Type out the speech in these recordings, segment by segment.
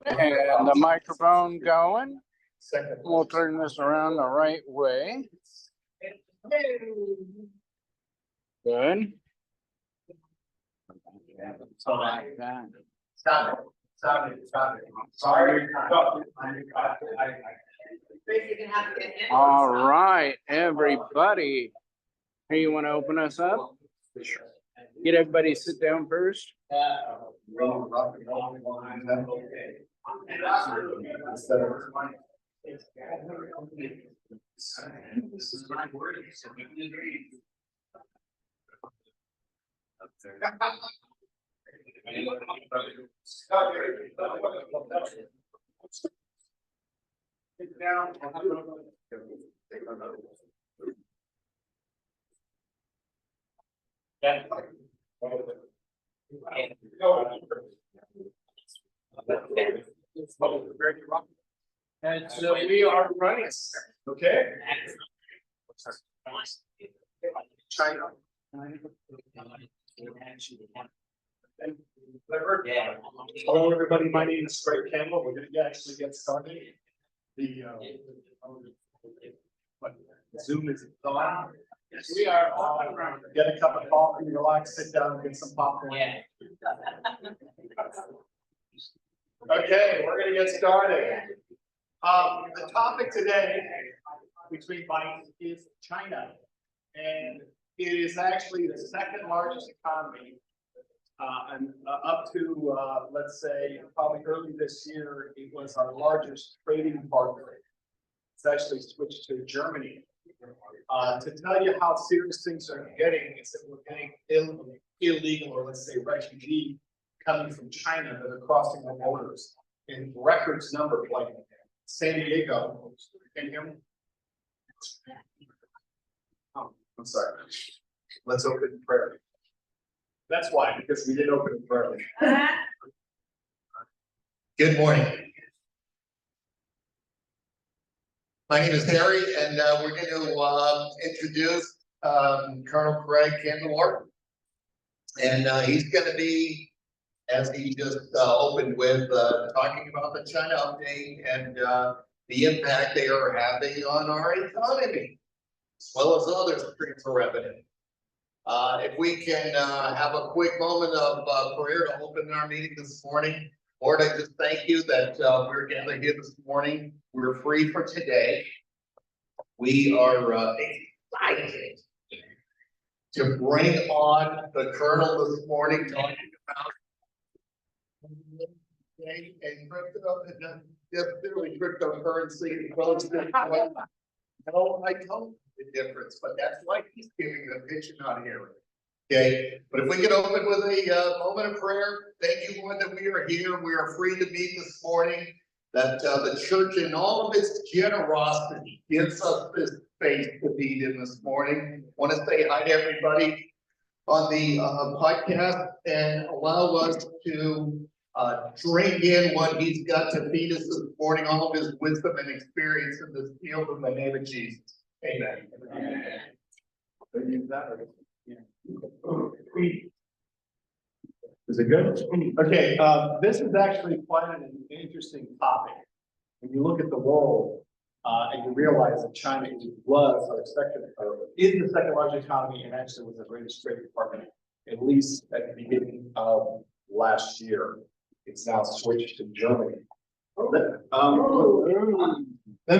And the microphone going. We'll turn this around the right way. Good. Like that. Stop it. Sorry. All right, everybody. Hey, you want to open us up? Get everybody to sit down first. And so we are running. Okay. China. Hello, everybody. My name is Greg Campbell. We're going to actually get started. The Zoom is on. We are all around. Get a cup of coffee, relax, sit down, get some popcorn. Okay, we're going to get started. The topic today between bites is China, and it is actually the second largest economy. And up to let's say probably early this year, it was our largest trading partner. It's actually switched to Germany. To tell you how serious things are getting, is that we're getting illegal, or let's say refugee, coming from China that are crossing the borders in records numbers, like San Diego. Can you hear me? Oh, I'm sorry. Let's open in prayer. That's why, because we didn't open it early. Good morning. My name is Harry, and we're going to introduce Colonel Craig Candelore. And he's going to be, as he just opened with, talking about the China update and the impact they are having on our economy, as well as other streams of revenue. If we can have a quick moment of prayer to open our meeting this morning. Lord, I just thank you that we're gathered here this morning. We're free for today. We are excited to bring on the Colonel this morning, talking about and crypto, definitely cryptocurrency. No, I don't the difference, but that's why he's giving the pitch out here. Okay, but if we could open with a moment of prayer. Thank you, Lord, that we are here. We are free to meet this morning. That the church, in all of its generosity, gives us this space to meet in this morning. I want to say hi to everybody on the podcast and allow us to drink in what he's got to feed us this morning, all of his wisdom and experience in this field, in the name of Jesus. Amen. Is it good? Okay, this is actually quite an interesting topic. When you look at the world and you realize that China was or is the second largest economy, and actually was the greatest trading partner, at least at the beginning of last year. It's now switched to Germany. Let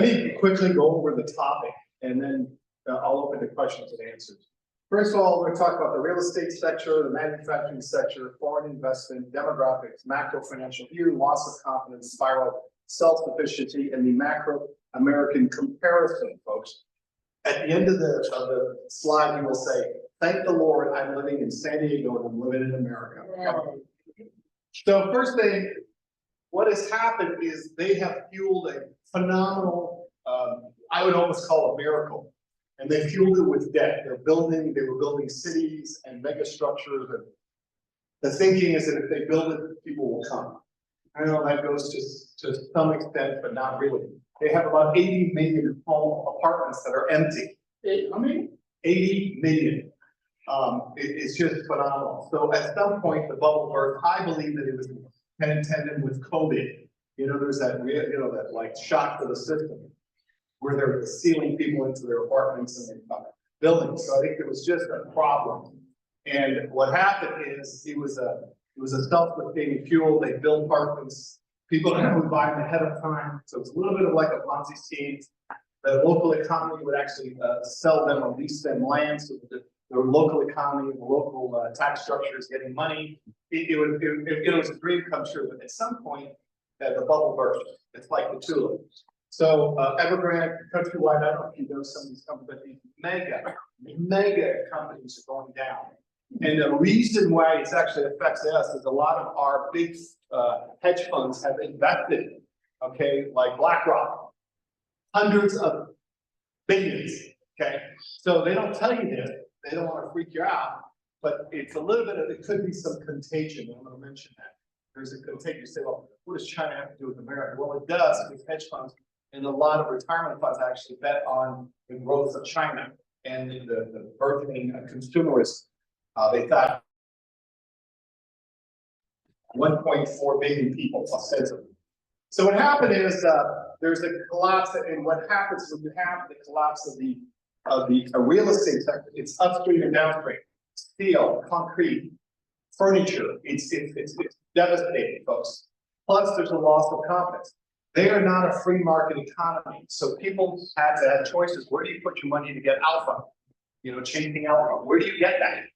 me quickly go over the topic, and then I'll open to questions and answers. First of all, we're going to talk about the real estate sector, the manufacturing sector, foreign investment, demographics, macro financial view, loss of confidence, spiral, self-sufficiency, and the macro American comparison, folks. At the end of the slide, you will say, thank the Lord, I'm living in San Diego and I'm living in America. Yeah. So first thing, what has happened is they have fueled a phenomenal, I would almost call a miracle. And they fueled it with debt. They were building cities and mega structures. And the thinking is that if they build it, people will come. I know that goes to some extent, but not really. They have about 80 million home apartments that are empty. How many? 80 million. It's just phenomenal. So at some point, the bubble burst. I believe that it was intended with COVID. You know, there's that, that like shock to the system where they're sealing people into their apartments and their buildings. So I think it was just a problem. And what happened is it was a self-sustaining fuel. They built apartments. People would buy them ahead of time. So it's a little bit of like a Ponzi scheme. The local economy would actually sell them or lease them land, so that the local economy, the local tax structure is getting money. It was a dream come true. But at some point, the bubble burst. It's like the tulip. So Evergrande, Countrywide, I don't know if you know some of these companies, but these mega companies are going down. And the reason why it actually affects us is a lot of our big hedge funds have invested, okay, like BlackRock, hundreds of billions, okay? So they don't tell you this, they don't want to freak you out, but it's a little bit of, it could be some contagion. I'm going to mention that. There's a contagion. You say, well, what does China have to do with America? Well, it does with hedge funds, and a lot of retirement funds actually bet on the growth of China and the burgeoning consumerism. They thought 1.4 billion people ostensibly. So what happened is there's a collapse, and what happens when you have the collapse of the real estate sector, it's upstream and downstream, steel, concrete, furniture. It's devastating, folks. Plus, there's a loss of confidence. They are not a free market economy, so people had to have choices. Where do you put your money to get alpha? You know, chasing alpha. Where do you get that?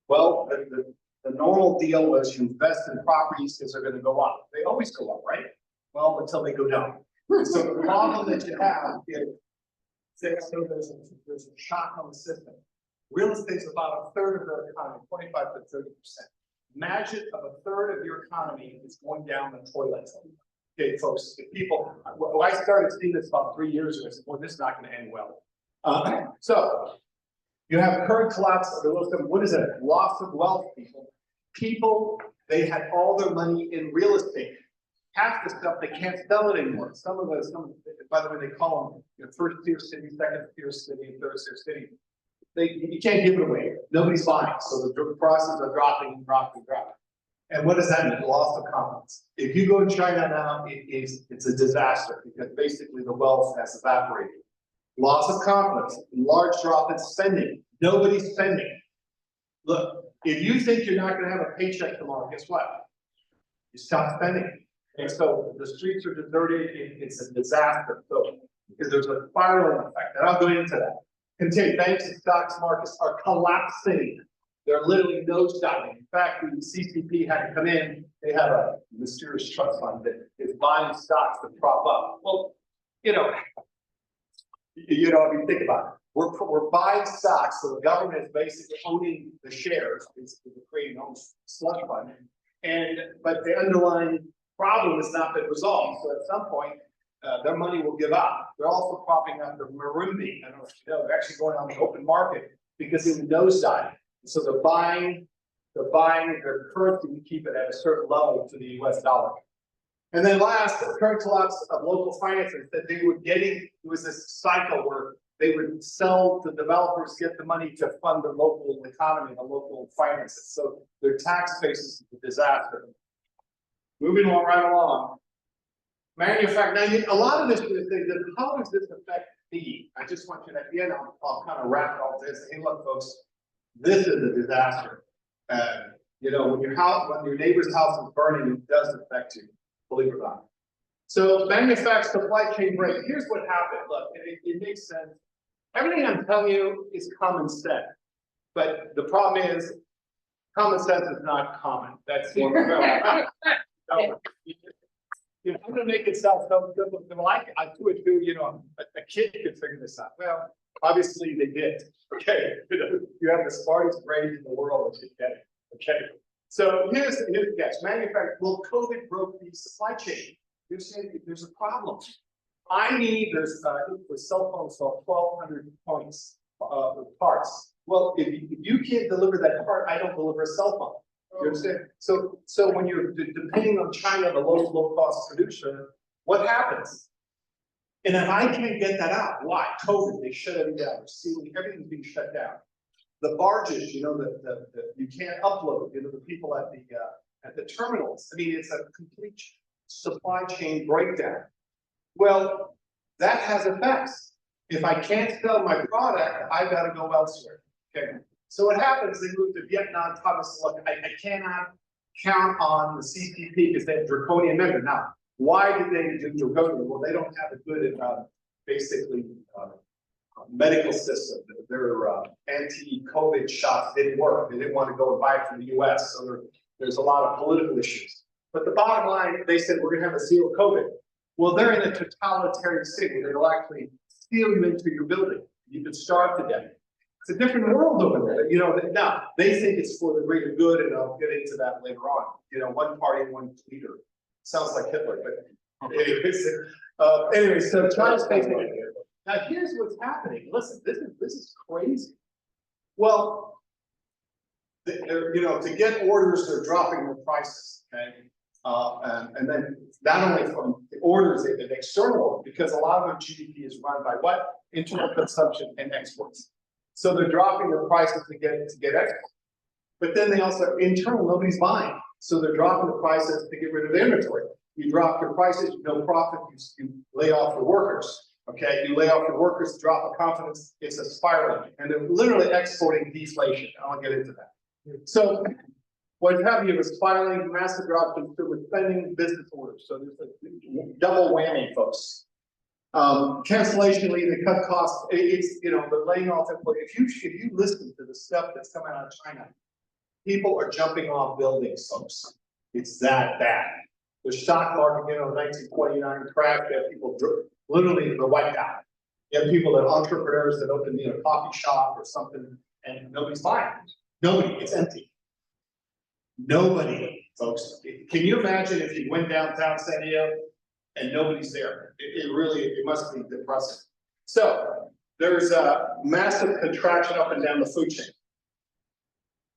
Well, the normal deal was you invest in properties because they're going to go up. They always go up, right? Well, until they go down. So the problem that you have is, so there's a shock on the system. Real estate is about a third of the economy, 25 to 30%. Imagine of a third of your economy is going down the toilet. Okay, folks, if people, I started seeing this about 3 years ago. I said, well, this is not going to end well. So you have current collapse of the real estate. What is it? Loss of wealth, people. People, they had all their money in real estate. Half the stuff they can't sell it anymore. Some, by the way, they call them first tier city, second tier city, and third tier city. You can't give it away. Nobody's buying. So the prices are dropping and dropping and dropping. And what does that mean? Loss of confidence. If you go to China now, it's a disaster because basically the wealth has evaporated. Loss of confidence, large drop in spending. Nobody's spending. Look, if you think you're not going to have a paycheck tomorrow, guess what? You stop spending. And so the streets are deserted. It's a disaster. So because there's a spiral effect, and I'll go into that. Continue. Banks and stocks markets are collapsing. They're literally nosediving. In fact, the CCP had to come in. They have a mysterious trust fund that is buying stocks to prop up. Well, if you think about it, we're buying stocks, so the government is basically owning the shares, basically creating own slush fund. But the underlying problem has not been resolved. So at some point, their money will give up. They're also propping up the marimbi. I don't know if you know, they're actually going on the open market because it was nosedive. So they're buying their currency to keep it at a certain level to the US dollar. And then last, the current collapse of local finances that they were getting, it was this cycle where they would sell to developers, get the money to fund the local economy, the local finances. So their tax base is a disaster. Moving on right along. Manufacturing. A lot of this is how does this affect me? I just want you to, at the end, I'll kind of wrap all this. Hey, look, folks, this is a disaster. When your neighbor's house is burning, it does affect you, believe it or not. So manufacturing supply chain break. Here's what happened. Look, it makes sense. Everything I'm telling you is common sense, but the problem is common sense is not common. That's I'm going to make it sound so simple. I do it too. A kid can figure this out. Well, obviously they did. Okay, you have the smartest brain in the world that you get it. Okay, so here's the catch. Manufacturing. Well, COVID broke the supply chain. You're saying there's a problem. There's with cell phones, 1,200 points parts. Well, if you can't deliver that part, I don't deliver a cell phone. You understand? So when you're depending on China, the low cost producer, what happens? And if I can't get that out, why? COVID, they shut everything down. Everything's being shut down. The barges, you can't upload. The people at the terminals. I mean, it's a complete. supply chain breakdown. Well, that has effects. If I can't sell my product, I've got to go elsewhere. Okay. So what happens, they move to Vietnam, Thomas, look, I cannot count on the CPP because they have draconian measure. Now, why did they do draconian? Well, they don't have a good, basically, medical system. Their anti-COVID shots didn't work. They didn't want to go and buy it from the US. So there's a lot of political issues. But the bottom line, they said, we're going to have a zero COVID. Well, they're in a totalitarian state where they'll actually steal you into your building. You could starve to death. It's a different world over there. You know, now they think it's for the greater good, and I'll get into that later on. You know, one party, one leader. Sounds like Hitler, but anyway, so China's facing it. Now here's what's happening. Listen, this is crazy. Well, you know, to get orders, they're dropping their prices. Okay. And then not only from the orders, the external, because a lot of their GDP is run by what? Internal consumption and exports. So they're dropping their prices to get exports. But then they also, internal, nobody's buying. So they're dropping the prices to get rid of the inventory. You drop your prices, no profit, you lay off your workers. Okay, you lay off your workers, drop the confidence, it's a spiraling. And they're literally exporting deflation. I want to get into that. So what happened here was spiraling, massive drop in consumer spending, business orders. So there's a double whammy, folks. Cancellation leave, they cut costs. It's, you know, they're laying off employees. If you listen to the stuff that's coming out of China, people are jumping off buildings, folks. It's that bad. The stock market, you know, 1929 crash, you have people literally the wiped out. You have people that entrepreneurs that open, you know, a coffee shop or something, and nobody's buying. Nobody, it's empty. Nobody, folks. Can you imagine if you went downtown San Diego and nobody's there? It must be depressing. So there's a massive contraction up and down the food chain.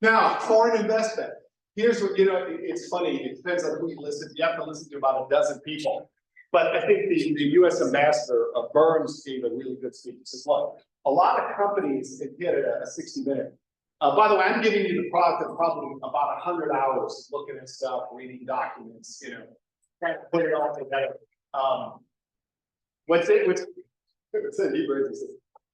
Now, foreign investment. Here's what, you know, it's funny. It depends on who you listen to. You have to listen to about a dozen people. But I think the US ambassador of Burns gave a really good speech. He says, look, a lot of companies, if you had a 60-minute. By the way, I'm giving you the product of probably about 100 hours looking at stuff, reading documents, you know, trying to put it all together. What's in Hebrew?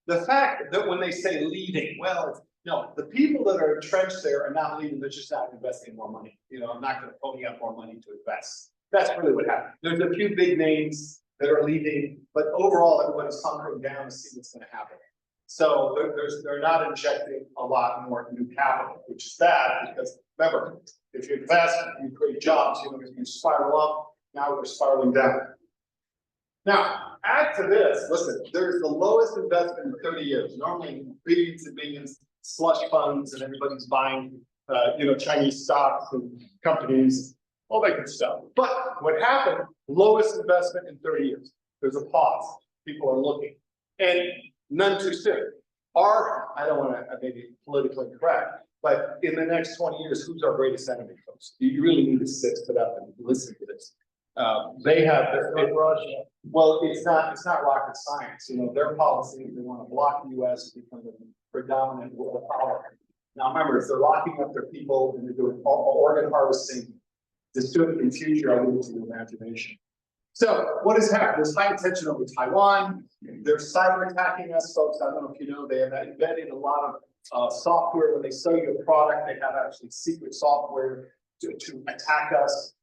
The fact that when they say leading, well, no, the people that are entrenched there are not leading, they're just not investing more money. You know, I'm not going to pony up more money to invest. That's really what happened. There's a few big names that are leading, but overall, everyone's hunkering down to see what's going to happen. So they're not injecting a lot more new capital, which is bad because remember, if you invest, you create jobs, you know, if you spiral up, now we're spiraling down. Now, add to this, listen, there's the lowest investment in 30 years. Normally, billions and billions, slush funds, and everybody's buying, you know, Chinese stocks and companies, all that good stuff. But what happened, lowest investment in 30 years. There's a pause. People are looking. And none too soon. I don't want to maybe politically correct, but in the next 20 years, who's our greatest enemy, folks? You really need to sit up and listen to this. They have their well, it's not rocket science. You know, their policy, they want to block the US to become the predominant world power. Now remember, if they're locking up their people and they're doing organ harvesting, dystopian future, I leave it to your imagination. So what has happened? There's high tension over Taiwan. They're cyber attacking us, folks. I don't know if you know, they have embedded a lot of software. When they sell you a product, they have actually secret software to attack us.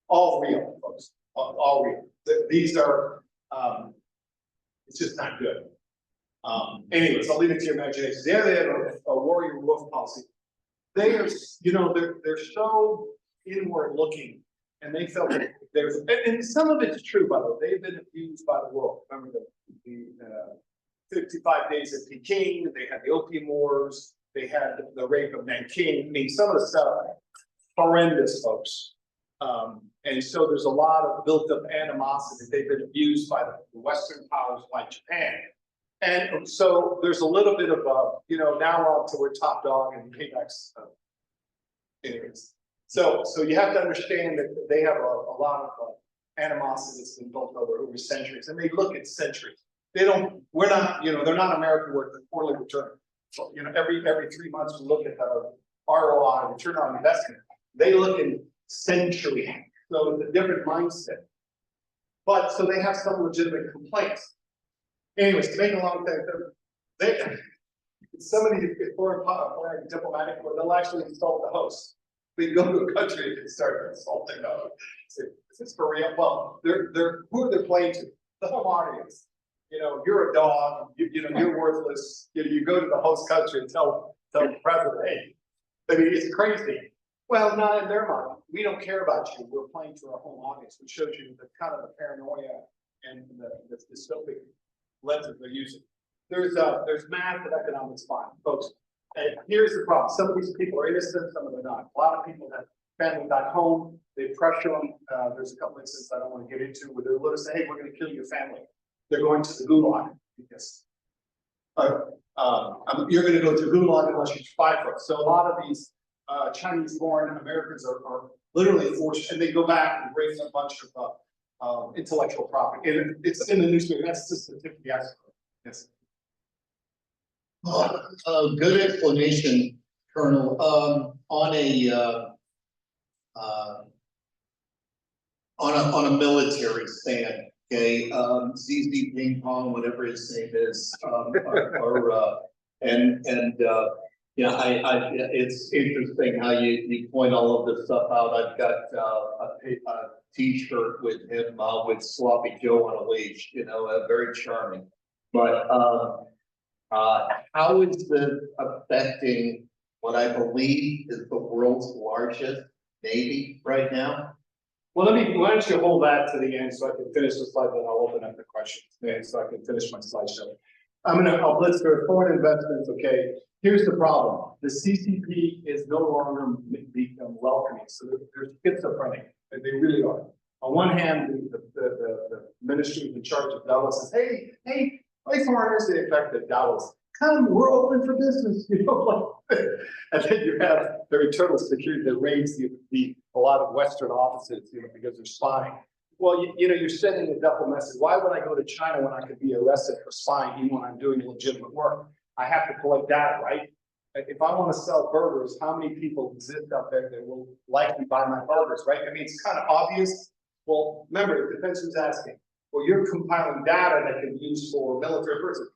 All real, folks. All real. These are, it's just not good. Anyways, I'll leave it to your imagination. There they have a warrior wolf policy. They are, you know, they're so inward looking. And they felt that there's, and some of it's true, by the way. They've been abused by the world. Remember the 55 days at Peking, they had the Opium Wars, they had the rape of Nanking. I mean, some of the stuff, horrendous, folks. And so there's a lot of built up animosity. They've been abused by the Western powers like Japan. And so there's a little bit of, you know, now we're top dog and paybacks. Anyways. So you have to understand that they have a lot of animosity that's been built over centuries, and they look at centuries. We're not, you know, they're not American worth the quarterly return. So, you know, every 3 months we look at the ROI, return on investment. They look in century So it's a different mindset. But, so they have some legitimate complaints. Anyways, to make a long thing, some of these foreign diplomatic, or they'll actually insult the host. We go to a country and start insulting them. Say, is this for real? Well, who are they playing to? The home audience. You know, you're a dog, you know, you're worthless. You go to the host country and tell the president, hey, I mean, it's crazy. Well, not in their mind. We don't care about you. We're playing to our home audience, which shows you the kind of the paranoia and the dystopic lenses they're using. There's math and economics fine, folks. And here's the problem. Some of these people are innocent, some of them are not. A lot of people have family back home. They pressure them. There's a couple instances I don't want to get into where they're literally saying, hey, we're going to kill your family. They're going to the gulag because you're going to go to gulag unless you fight for it. So a lot of these Chinese-born Americans are literally forced, and they go back and raise a bunch of intellectual property. And it's in the newspaper. That's just the tip of the iceberg. Yes. Good explanation, Colonel. On a military stand, okay, ZZ Ping Pong, whatever his name is, yeah, it's interesting how you point all of this stuff out. I've got a T-shirt with him with Sloppy Joe on a leash, you know, very charming. But how is this affecting what I believe is the world's largest Navy right now? Well, why don't you hold that to the end so I can finish the slide, then I'll open up the questions, okay, so I can finish my slideshow. I'll blitz through foreign investments, okay. Here's the problem. The CCP is no longer become welcoming, so they're schizophrenic, and they really are. On one hand, the ministry in charge of Davos says, hey, foreigners, they affected Davos. Come, we're open for business, you know. And then you have their internal security that raids a lot of Western offices, you know, because they're spying. Well, you know, you're sending a double message. Why would I go to China when I could be arrested for spying, even when I'm doing legitimate work? I have to collect data, right? If I want to sell burgers, how many people exist out there that will likely buy my burgers, right? I mean, it's kind of obvious. Well, remember, it depends who's asking. Well, you're compiling data that can be used for military purposes.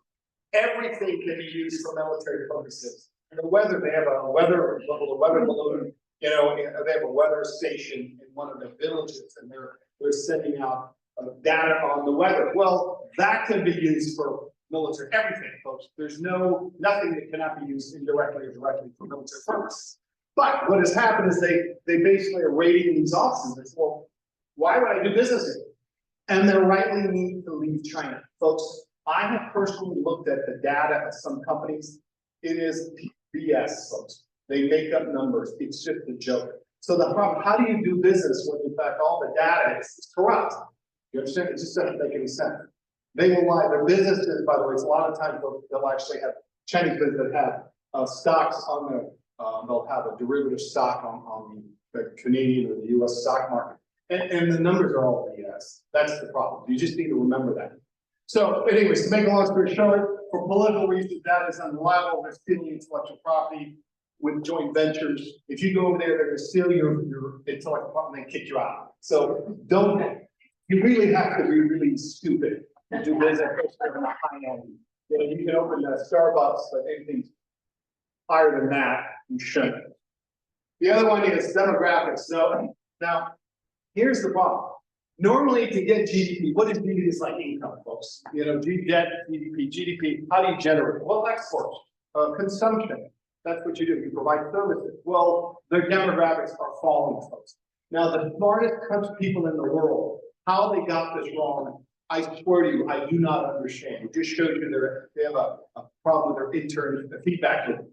Everything can be used for military purposes. And the weather, they have a weather balloon, you know, they have a weather station in one of the villages, and they're sending out data on the weather. Well, that can be used for military, everything, folks. There's nothing that cannot be used indirectly or directly for military purposes. But what has happened is they basically are raiding these offices. They say, well, why would I do business here? And they're rightly need to leave China. Folks, I have personally looked at the data of some companies. It is BS, folks. They make up numbers. It's just a joke. So the problem, how do you do business when in fact all the data is corrupt? You understand? It just doesn't make any sense. They will lie. Their businesses, by the way, it's a lot of times they'll actually have Chinese businesses that have stocks on the, they'll have a derivative stock on the Canadian or the US stock market. And the numbers are all BS. That's the problem. You just need to remember that. So anyways, to make a long story short, for political reasons, that is unreliable. They're stealing intellectual property with joint ventures. If you go over there, they're going to steal your intellectual property and kick you out. So you really have to be really stupid to do business on a high end. You know, you can open a Starbucks, but anything higher than that, you shouldn't. The other one is demographics. So now, here's the problem. Normally, to get GDP, what is GDP? It's like income, folks. You know, debt, GDP. How do you generate it? Well, exports, consumption. That's what you do. You provide services. Well, their demographics are falling, folks. Now, the smartest people in the world, how they got this wrong, I swear to you, I do not understand. It just shows you they have a problem with their internal feedback loop.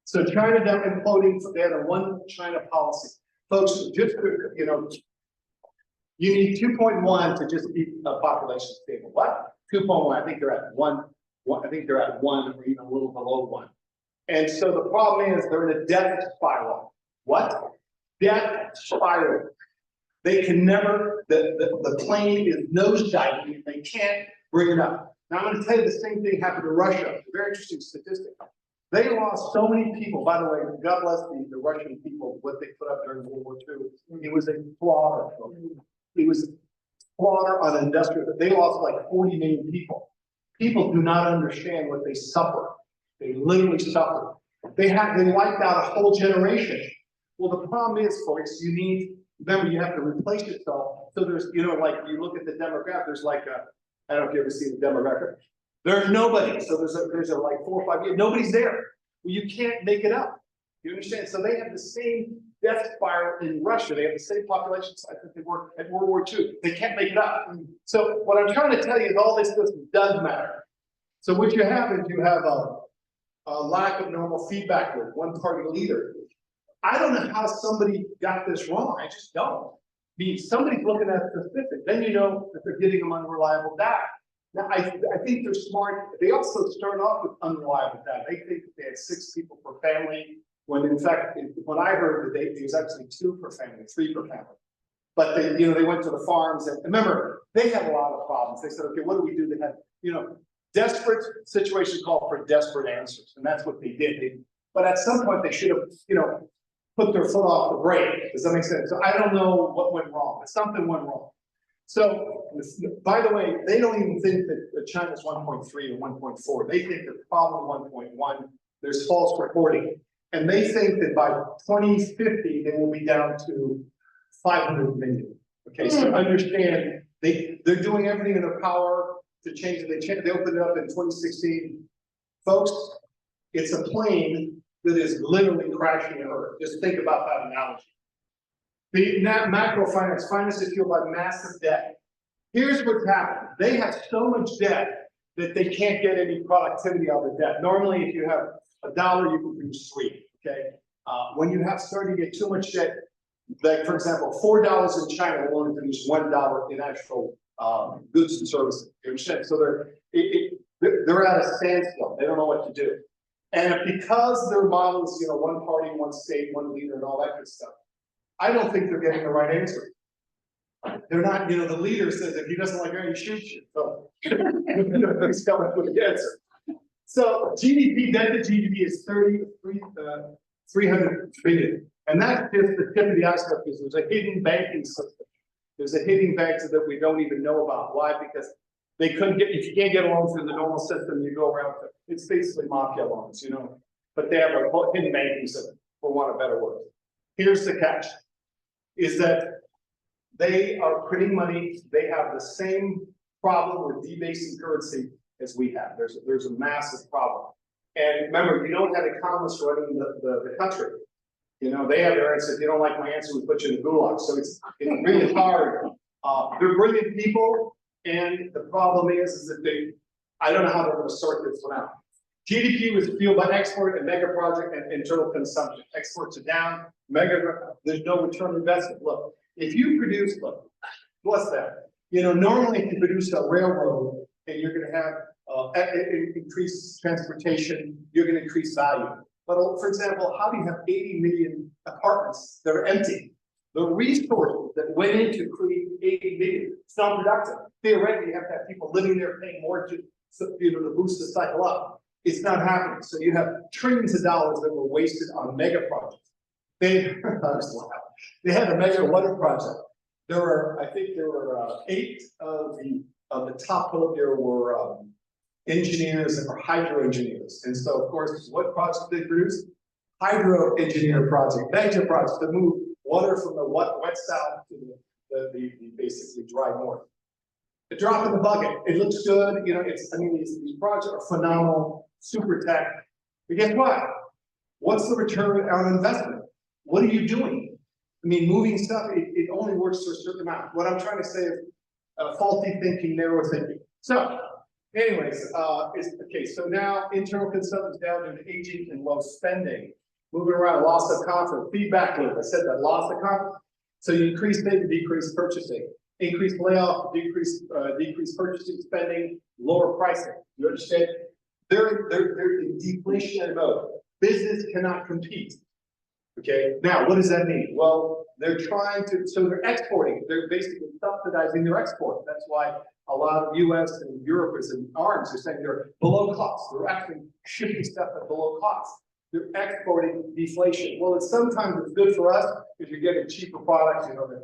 So China now imploding. They had a one China policy, folks. Just you know. You need 2.1 to just keep a population stable. What? 2.1. I think they're at 1. I think they're at 1 or even a little below 1. And so the problem is they're in a debt spiral. What? Debt spiral. They can never, the plane is nosediving and they can't bring it up. Now I'm going to tell you the same thing happened to Russia. A very interesting statistic. They lost so many people. By the way, God bless the Russian people, what they put up during World War II. It was a slaughter. It was slaughter on industrial. They lost like 40 million people. People do not understand what they suffer. They literally suffer. They wiped out a whole generation. Well, the problem is, folks, remember, you have to replace yourself. So there's, like you look at the demographic, there's like I don't know if you ever see the demographic. There's nobody. So there's a like 4 or 5 years. Nobody's there. Well, you can't make it up. You understand? So they have the same death spiral in Russia. They have the same population size that they were at World War II. They can't make it up. So what I'm trying to tell you is all this does matter. So what you have is you have a lack of normal feedback with one party leader. I don't know how somebody got this wrong. I just don't. I mean, somebody's looking at statistics. Then you know that they're giving them unreliable data. Now, I think they're smart. They also start off with unreliable data. They think that they had 6 people per family, when in fact, when I heard that it was actually 2 per family, 3 per family. But they went to the farms, and remember, they had a lot of problems. They said, okay, what do we do? They had, desperate situations call for desperate answers, and that's what they did. But at some point, they should have, put their foot off the brake. Does that make sense? So I don't know what went wrong, but something went wrong. So, by the way, they don't even think that China's 1.3 or 1.4. They think that probably 1.1. There's false reporting. And they think that by 2050, they will be down to 500 million. Okay, so understand, they're doing everything in their power to change it. They opened it up in 2016. Folks, it's a plane that is literally crashing the earth. Just think about that analogy. The macro finance is fueled by massive debt. Here's what's happened. They have so much debt that they can't get any productivity out of the debt. Normally, if you have $1, you can produce 3, okay? When you start to get too much debt, like for example, $4 in China will only produce $1 in actual goods and services. You understand? So they're at a standstill. They don't know what to do. And because their model is, one party, one state, one leader, and all that good stuff, I don't think they're getting the right answer. They're not, the leader says if he doesn't like it, he shoots you. So he's coming up with the answer. So GDP, debt to GDP is 300 billion. And that's just the tip of the iceberg, because there's a hidden banking system. There's a hidden bank that we don't even know about. Why? Because they couldn't get, if you can't get a loan through the normal system, you go around to, it's basically mafia loans, but they have a hidden banking system, for want of better words. Here's the catch, is that they are printing money. They have the same problem with debasing currency as we have. There's a massive problem. And remember, you don't have economists running the country. They have their answer. If you don't like my answer, we put you in the gulag. So it's really hard. They're brilliant people. And the problem is that I don't know how they're going to sort this one out. GDP was fueled by export and mega project and internal consumption. Exports are down, there's no return on investment. Look, if you produce, what's that? Normally if you produce a railroad and you're going to have increased transportation, you're going to increase value. But for example, how do you have 80 million apartments that are empty? The resources that went into creating 80 million, it's not productive. Theoretically, you have to have people living there paying mortgages, to boost the cycle up. It's not happening. So you have trillions of dollars that were wasted on mega projects. They had a mega water project. I think there were 8 of the top people there were engineers or hydro engineers. And so, of course, what project they produced? Hydro engineer project, major projects to move water from the wet south to the basically dry north. A drop in the bucket. It looks good. These projects are phenomenal, super tech. But guess what? What's the return on investment? What are you doing? Moving stuff, it only works to a certain amount. What I'm trying to say is faulty thinking, narrow thinking. So, anyways, so now internal consumption is down due to aging and low spending. Moving around, loss of confidence, feedback loop. I said that, loss of confidence. So you increase saving, decrease purchasing, increase layoff, decrease purchasing, spending, lower pricing. You understand? They're in deflationary mode. Business cannot compete. Okay, now what does that mean? Well, they're exporting. They're basically subsidizing their export. That's why a lot of US and Europe is in arms. They're saying they're below cost. They're actually shipping stuff at below cost. They're exporting deflation. Well, sometimes it's good for us because you're getting cheaper products, you know, the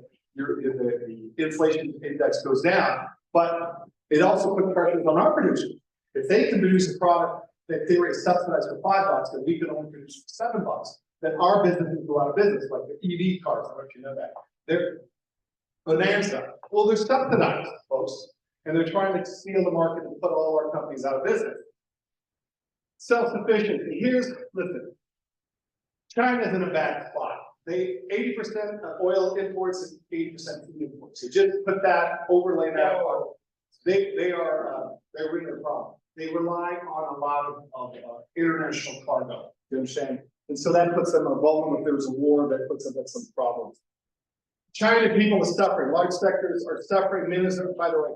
inflation index goes down, but it also puts pressures on our producers. If they can produce a product that they were subsidized for $5, and we can only produce for $7, then our businesses go out of business, like the EV cars. I don't know if you know that. They're bonanza. Well, they're subsidized, folks, and they're trying to steal the market and put all our companies out of business. Self-sufficiency. Listen, China's in a bad spot. They 80% of oil imports and 80% food imports. So just put that, overlay that on. They're really a problem. They rely on a lot of international cargo. You understand? And so that puts them in a vulnerable. If there's a war, that puts them at some problems. China people are suffering. Large sectors are suffering. Minister, by the way,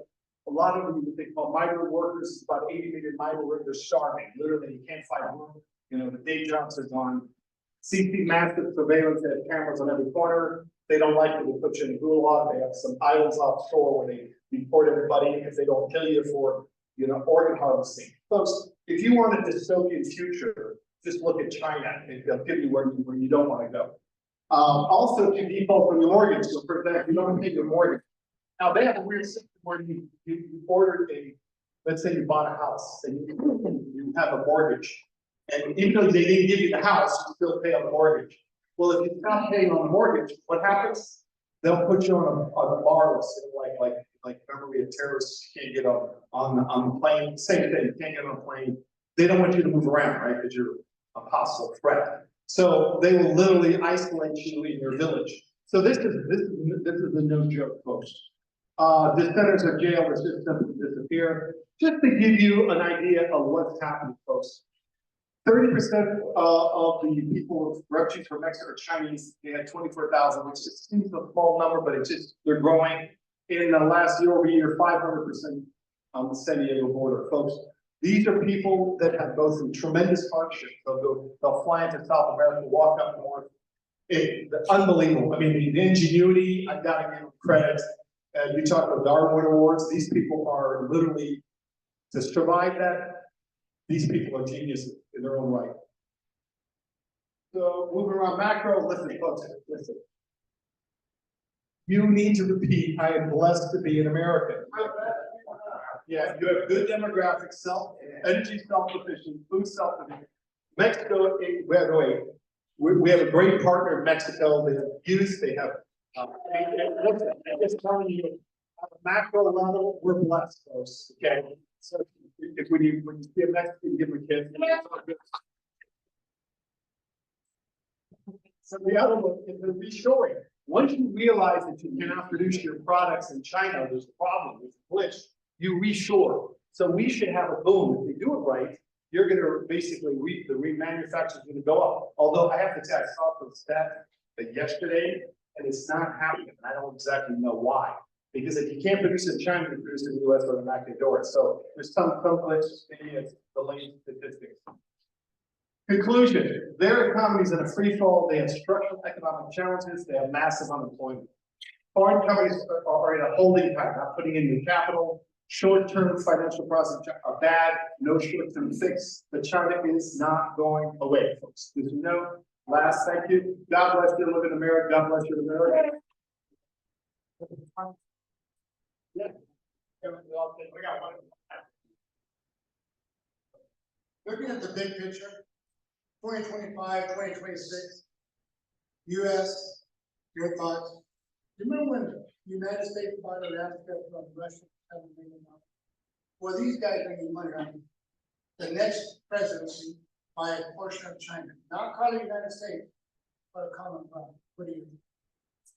a lot of them, they call migrant workers, about 80 million migrant workers, they're starving. Literally, you can't find work. You know, the day jobs are gone. CC massive surveillance. They have cameras on every corner. They don't like it. They put you in gulag. They have some islands offshore where they report everybody if they don't kill you for, you know, organ harvesting. Folks, if you want a dystopian future, just look at China and they'll give you where you don't want to go. Also, if you default on your mortgage, so for example, you don't pay your mortgage. Now they have a weird system where you ordered let's say you bought a house and you have a mortgage. And even though they didn't give you the house, you still pay on the mortgage. Well, if you stop paying on the mortgage, what happens? They'll put you on a bar list, like remember we had terrorists, you can't get on the plane, same thing, you can't get on a plane. They don't want you to move around, right? Because you're a possible threat. So they will literally isolate you in your village. So this is a no joke, folks. The centers of jail, the system will disappear. Just to give you an idea of what's happening, folks. 30% of the people, refugees from Mexico are Chinese. They had 24,000, which just seems a small number, but it's just, they're growing. In the last year over year, 500% on the San Diego border, folks. These are people that have gone through tremendous hardship. They'll fly into South America, walk up north. It's unbelievable. I mean, the ingenuity, I've got to give them credit. You talk about Darwin Awards, these people are literally, to survive that, these people are geniuses in their own right. So moving around macro, listen, folks, listen. You need to repeat, I am blessed to be an American. Yeah, you have good demographics, energy self-sufficient, food self-sufficient. Mexico, by the way, we have a great partner in Mexico. They have youth, they have, I'm just telling you, at a macro level, we're blessed, folks, okay? So if when you see a Mexican, give them a kiss. So the other one is the reshoring. Once you realize that you cannot produce your products in China, there's a problem, there's a glitch, you reshore. So we should have a boom. If you do it right, you're going to basically, the remanufacturing is going to go up. Although I have to say, I saw the stat yesterday, and it's not happening. I don't exactly know why. Because if you can't produce in China, you produce in the US or the back door. So there's some glitch, maybe it's the latest statistics. Conclusion, their economy is in a free fall. They have structural economic challenges. They have massive unemployment. Foreign companies are in a holding pattern, not putting in new capital. Short-term financial processes are bad. No short-term fix. But China is not going away, folks. Did you know? Last, thank you. God bless you. Live in America. God bless you, America. Yeah. Looking at the big picture, 2025, 2026, US, your thoughts? Do you remember when the United States bought Alaska from Russia? $7 billion? Well, these guys making money on the next presidency by a portion of China, not calling the United States, but a common problem. What do you think?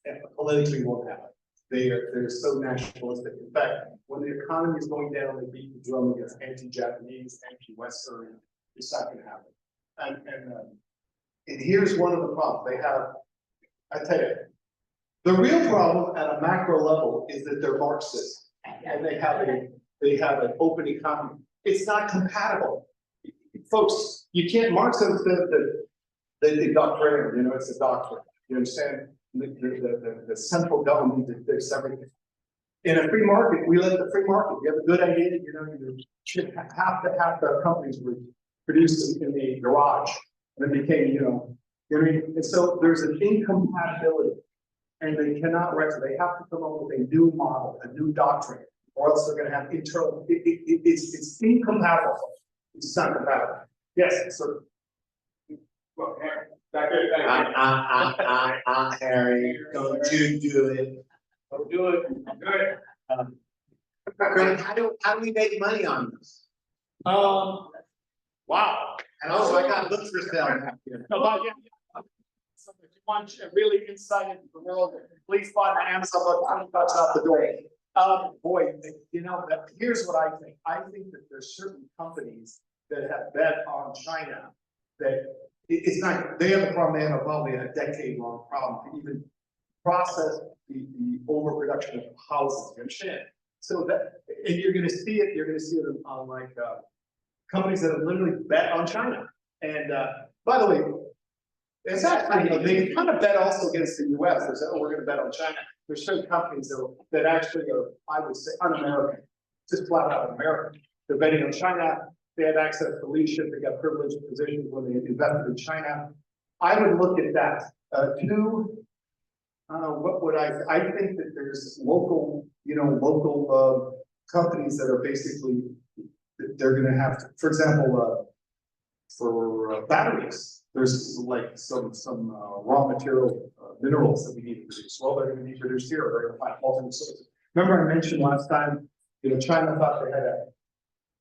Yeah, politically won't happen. They're so nationalistic. In fact, when the economy is going down, they beat the drum against anti-Japanese, anti-Western. It's not going to happen. And here's one of the problems they have. I tell you, the real problem at a macro level is that they're Marxist and they have an open economy. It's not compatible, folks. You can't. Marxism says that the doctrine, you know, it's a doctrine. You understand? The central government dictates everything. In a free market, we let the free market, you have a good idea, you know, you should have to have the companies produce in the garage. And it became, you know, I mean, and so there's an incompatibility. And they cannot they have to come up with a new model, a new doctrine, or else they're gonna have internal, it's incompatible. It's not compatible. Yes, sir. Well, back there, Harry, don't you do it. Don't do it. Good. Greg, how do we make money on this? Wow. And also, I got books down here. No, but yeah. So if you want a really insight into the world, please find the Amazon book, $20 out the door. Boy, you know, here's what I think. I think that there's certain companies that have bet on China that it's not, they have a problem, they have probably a decade-long problem to even process the overproduction of houses, you understand? So that, and you're gonna see it on like, companies that have literally bet on China. And, by the way, it's actually, they kind of bet also against the US, they say, oh, we're gonna bet on China. There's certain companies that actually are, I would say, un-American, just flat out American. They're betting on China, they have access to leadership, they got privileged positions when they invested in China. I would look at that. What would I think that there's local, you know, companies that are basically, they're gonna have to, for example, for batteries, there's like some raw material, minerals that we need to produce. Well, they're gonna be produced here, they're gonna find alternate sources. Remember I mentioned last time, you know, China thought they had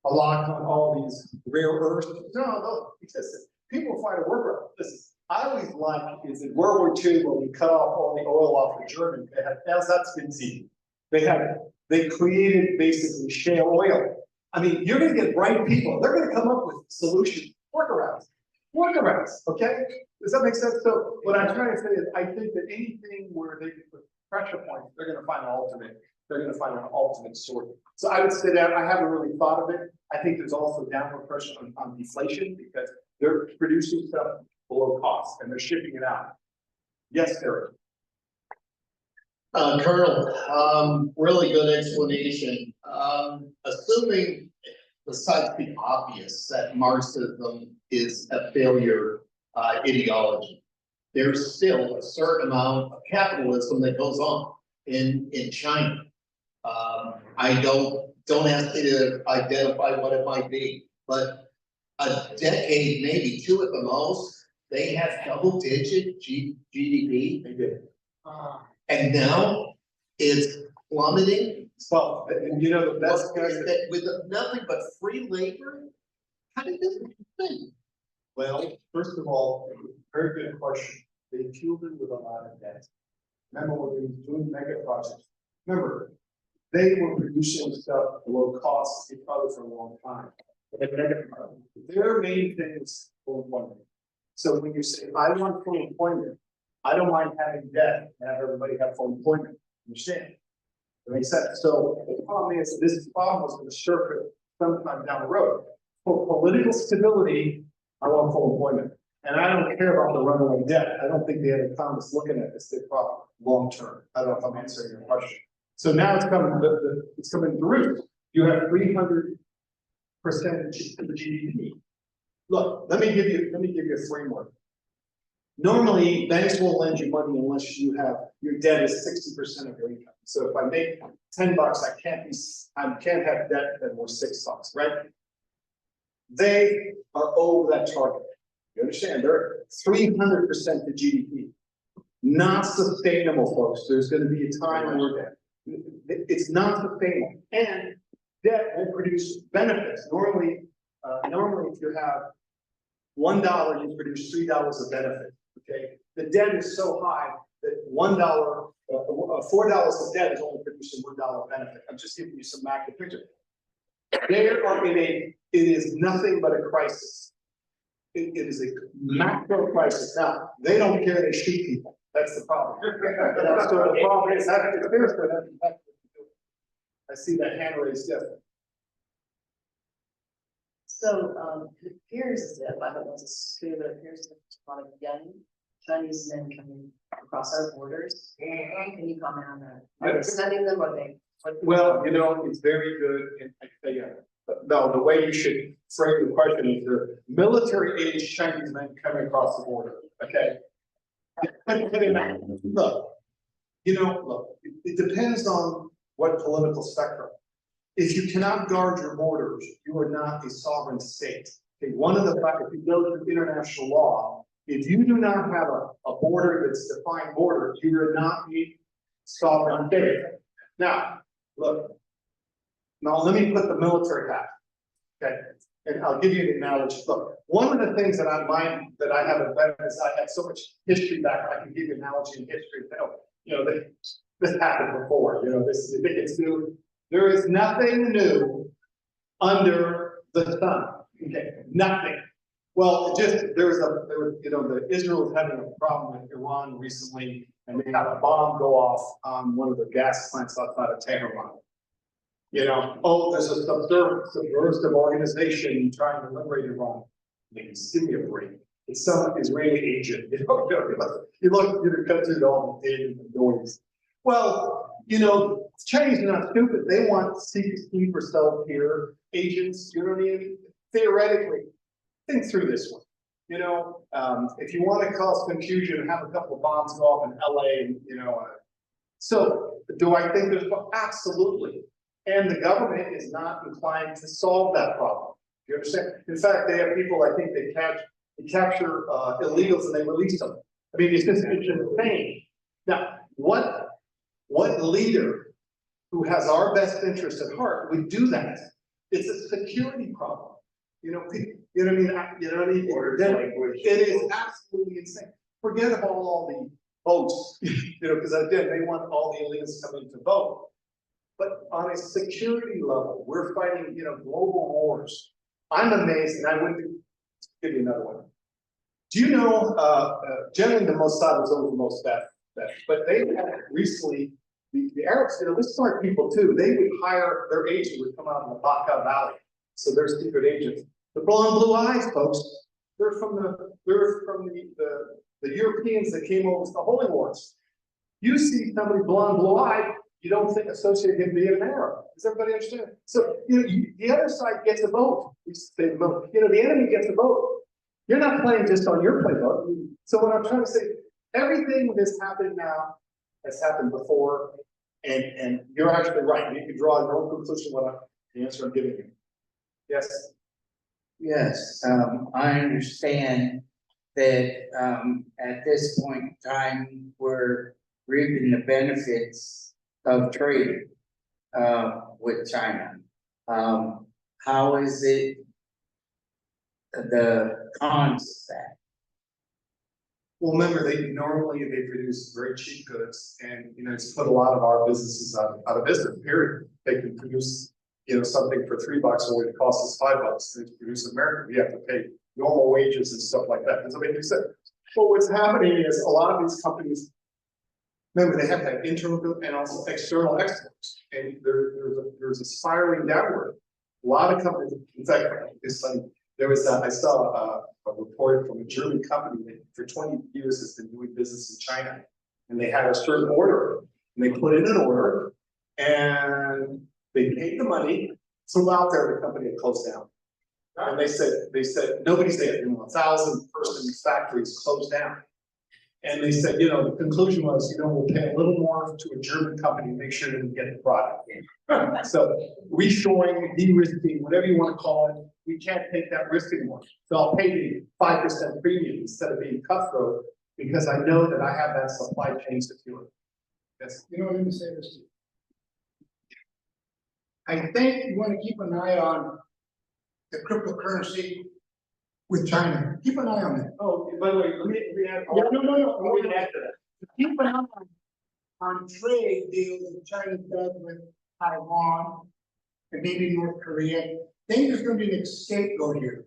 a lock on all these rare earths. No, because people find a workaround. Listen, I always like is in World War II when we cut off all the oil off the Germans, they had Ersatzbenzin. They created basically shale oil. I mean, you're gonna get bright people, they're gonna come up with solutions, workarounds, okay? Does that make sense? So what I'm trying to say is I think that anything where they can put pressure points, they're gonna find an alternate sort. So I would say that I haven't really thought of it. I think there's also downward pressure on deflation because they're producing stuff below cost and they're shipping it out. Yes, Eric. Colonel, really good explanation. Assuming, besides the obvious, that Marxism is a failure ideology, there's still a certain amount of capitalism that goes on in China. I don't ask you to identify what it might be, but a decade, maybe two at the most, they have double-digit GDP. They did. And now it's plummeting. Well, and you know, the best With nothing but free labor? How did this happen? well, first of all, very good question. They fueled it with a lot of debt. Remember when they were doing mega projects? Remember, they were producing stuff below cost, they probably for a long time. Their main thing is full employment. So when you say, I want full employment, I don't mind having debt and have everybody have full employment. Understand? That makes sense. So the problem is, this problem was going to surface sometime down the road. For political stability, I want full employment. And I don't care about the runaway debt. I don't think the other economists looking at this big problem long term. I don't know if I'm answering your question. So now it's coming, it's coming through. You have 300% of the GDP. Look, let me give you a framework. Normally, banks won't lend you money unless you have, your debt is 60% of your income. So if I make $10, I can't have debt that was $6, right? They are over that target. You understand? They're 300% the GDP. Not sustainable, folks. There's going to be a time where it's not sustainable. And debt will produce benefits. Normally, if you have $1, you produce $3 of benefit. Okay, the debt is so high that $4 of debt is only producing $1 benefit. I'm just giving you some macro picture. They are it is nothing but a crisis. It is a macro crisis. Now, they don't care, they shoot people. That's the problem. So the problem is, I see that hand raised, yes. So it appears as if, I don't know if it's true, but it appears as if there's a lot of young Chinese men coming across our borders. Can you comment on that? Are they sending them or they? Well, you know, it's very good, and I tell you, no, the way you should frame the question is the military age Chinese men coming across the border, okay? Look, you know, look, it depends on what political spectrum. If you cannot guard your borders, you are not a sovereign state. Okay, one of the factors, if you go through international law, if you do not have a border that's defined border, you are not a sovereign state. Now, look, now let me put the military hat, okay? And I'll give you an analogy. Look, one of the things that I mind that I have invented is I have so much history back, I can give you an analogy in history. You know, this happened before, you know, this, you think it's new. There is nothing new under the sun, okay, nothing. Well, there was, you know, Israel was having a problem with Iran recently, and they had a bomb go off on one of the gas plants outside of Tehran. You know, oh, there's a subversive organization trying to liberate Iran. Like, give me a break. It's some Israeli agent. You know, you cut through all the data and the noise. Well, you know, Chinese are not stupid. They want secret for self-here agents. You know what I mean? Theoretically, think through this one. You know, if you want to cause confusion and have a couple of bombs go off in LA, and you know, so do I think there's absolutely? And the government is not inclined to solve that problem. You understand? In fact, they have people, I think they capture illegals and they release them. I mean, it's insane. Now, what leader who has our best interest at heart would do that? It's a security problem. You know what I mean? You know what I mean? It is absolutely insane. Forget about all the votes, you know, because again, they want all the illegals coming to vote. But on a security level, we're fighting, you know, global wars. I'm amazed, and I wouldn't give you another one. Do you know, generally the Mossad was over the most bad, but they had recently, the Arabs, you know, they're smart people too. They would hire, their agent would come out in the Baca Valley. So they're secret agents. The blonde blue eyes, folks, they're from the Europeans that came over to the Holy Wars. You see somebody blonde blue eyed, you don't think associate him being an Arab. Does everybody understand? So, you know, the other side gets a vote. You know, the enemy gets a vote. You're not playing just on your playbook. So what I'm trying to say, everything that's happening now has happened before, and you're actually right. You can draw your own conclusion what the answer I'm giving you. Yes. Yes, I understand that at this point in time, we're reaping the benefits of trade with China. How is it the cons of that? Well, remember, they produce very cheap goods, and you know, it's put a lot of our businesses out of business. Period. They can produce, you know, something for $3 when it costs us $5. They produce in America. We have to pay normal wages and stuff like that. Does that make any sense? Well, what's happening is a lot of these companies, remember, they have to have internal and also external exports, and there's a spiraling downward. A lot of companies, in fact, it's like I saw a report from a German company that for 20 years has been doing business in China, and they had a certain order, and they put in an order, and they paid the money, flew out there, the company had closed down. And they said, nobody's there, you know, 1,000-person factories closed down. And they said, you know, the conclusion was, you know, we'll pay a little more to a German company to make sure that we get the product. So reshoring, de-risking, whatever you want to call it, we can't take that risk anymore. So I'll pay the 5% premium instead of being cutthroat because I know that I have that supply chain secure. Yes. You know, let me say this to you. I think you want to keep an eye on the cryptocurrency with China. Keep an eye on it. Oh, by the way, let me add. Yeah, no. Let me add to that. Keep an eye on trade deals that China does with Taiwan and maybe North Korea. I think there's going to be an scapegoat here.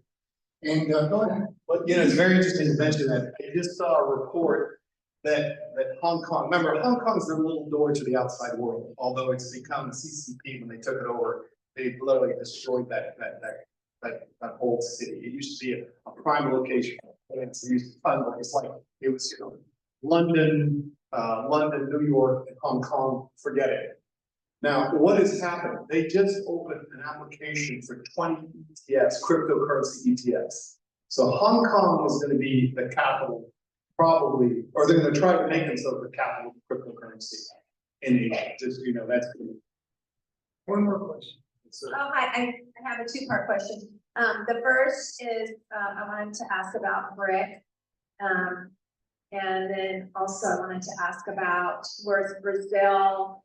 And go ahead. But you know, it's very interesting to mention that. I just saw a report that Hong Kong, remember, Hong Kong is the little door to the outside world, although it's become CCP when they took it over, they literally destroyed that whole city. It used to be a prime location. it's used fun, but it's like, it was, you know, London, New York, and Hong Kong, forget it. Now, what has happened? They just opened an application for 20 ETFs, cryptocurrency ETFs. So Hong Kong is gonna be the capital, probably, or they're gonna try to make themselves the capital of cryptocurrency in Asia, just, you know, that's. One more question. Oh, hi, I have a two-part question. The first is, I wanted to ask about BRIC. And then also I wanted to ask about where's Brazil,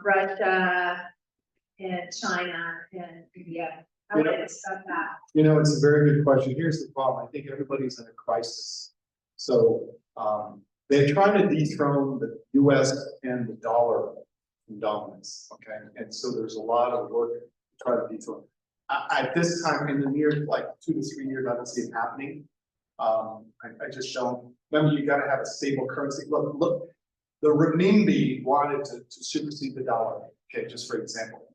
Russia, and China, and India. I wanted to discuss that. You know, it's a very good question. Here's the problem. I think everybody's in a crisis. So, they're trying to dethrone the US and the dollar from dominance, okay? And so there's a lot of work to try to dethrone. At this time, in the near, like 2 to 3 years, I don't see it happening. I just don't, remember, you gotta have a stable currency. Look, the renminbi wanted to supersede the dollar, okay, just for example.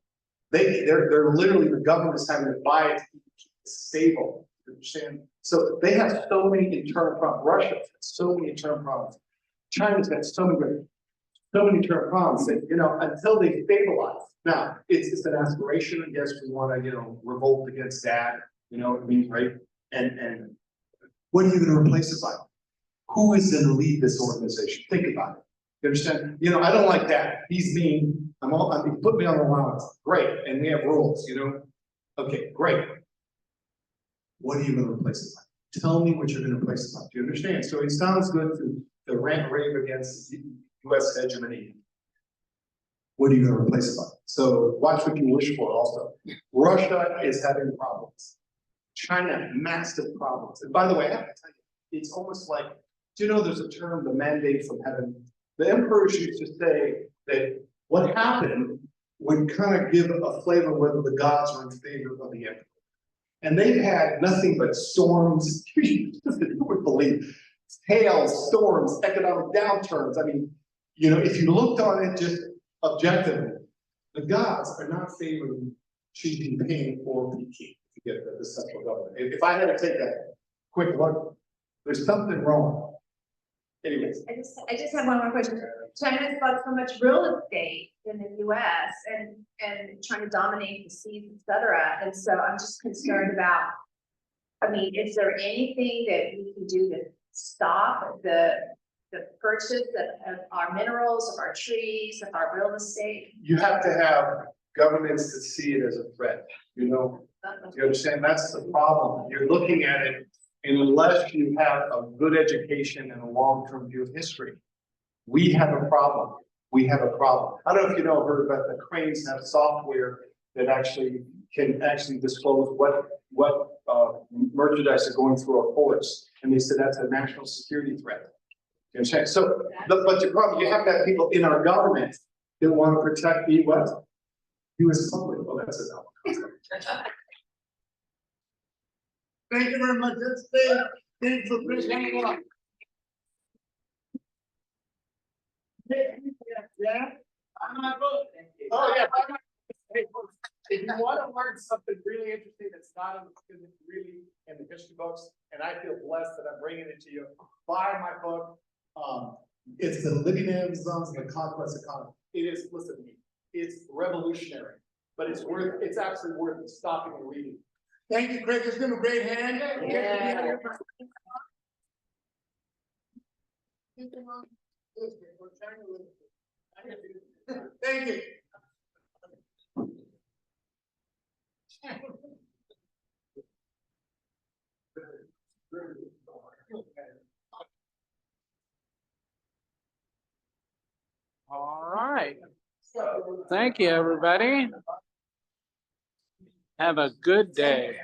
They're literally, the government is having to buy it to keep it stable, you understand? So they have so many internal problems. Russia has so many internal problems. China's got so many internal problems that, you know, until they stabilize. Now, it's an aspiration, I guess, we wanna, you know, revolt against that, you know what I mean, right? And what are you gonna replace it by? Who is gonna lead this organization? Think about it. You understand? You know, I don't like that. He's mean. He put me on the allowance. Great. And we have rules, you know? Okay, great. What are you gonna replace it by? Tell me what you're gonna replace it by. Do you understand? So it sounds good to the rant rave against US hegemony. What are you gonna replace it by? So watch what you wish for also. Russia is having problems. China, massive problems. And by the way, I have to tell you, it's almost like, do you know there's a term, the mandate from heaven? The emperors used to say that what happened would kind of give a flavor whether the gods were in favor of the emperor. And they've had nothing but storms, you would believe, hail, storms, economic downturns. I mean, you know, if you looked on it just objectively, the gods are not favoring Xi Jinping or Peking, if you get the central government. If I had to take a quick look, there's something wrong. Anyways. I just have one more question. China's got so much real estate in the US and trying to dominate the seas, et cetera. And so I'm just concerned about, I mean, is there anything that we can do to stop the purchase of our minerals, of our trees, of our real estate? You have to have governments that see it as a threat, you know? You understand? That's the problem. You're looking at it, and unless you have a good education and a long-term view of history, we have a problem. We have a problem. I don't know if you know, heard about the cranes have software that actually can disclose what merchandise are going through our ports, and they said that's a national security threat. You understand? So, but the problem, you have to have people in our government that want to protect the what? U.S. public. Well, that's a no. Thank you very much. Let's stay for Chris. Yeah. Oh, yeah. If you want to learn something really interesting that's not really in the history books, and I feel blessed that I'm bringing it to you, buy my book. It's The Living Amazons and the Conquest Economy. It is, listen to me, it's revolutionary, but it's absolutely worth stopping and reading. Thank you, Craig. It's been a great hand. Yeah. Thank you. All right. Thank you, everybody. Have a good day.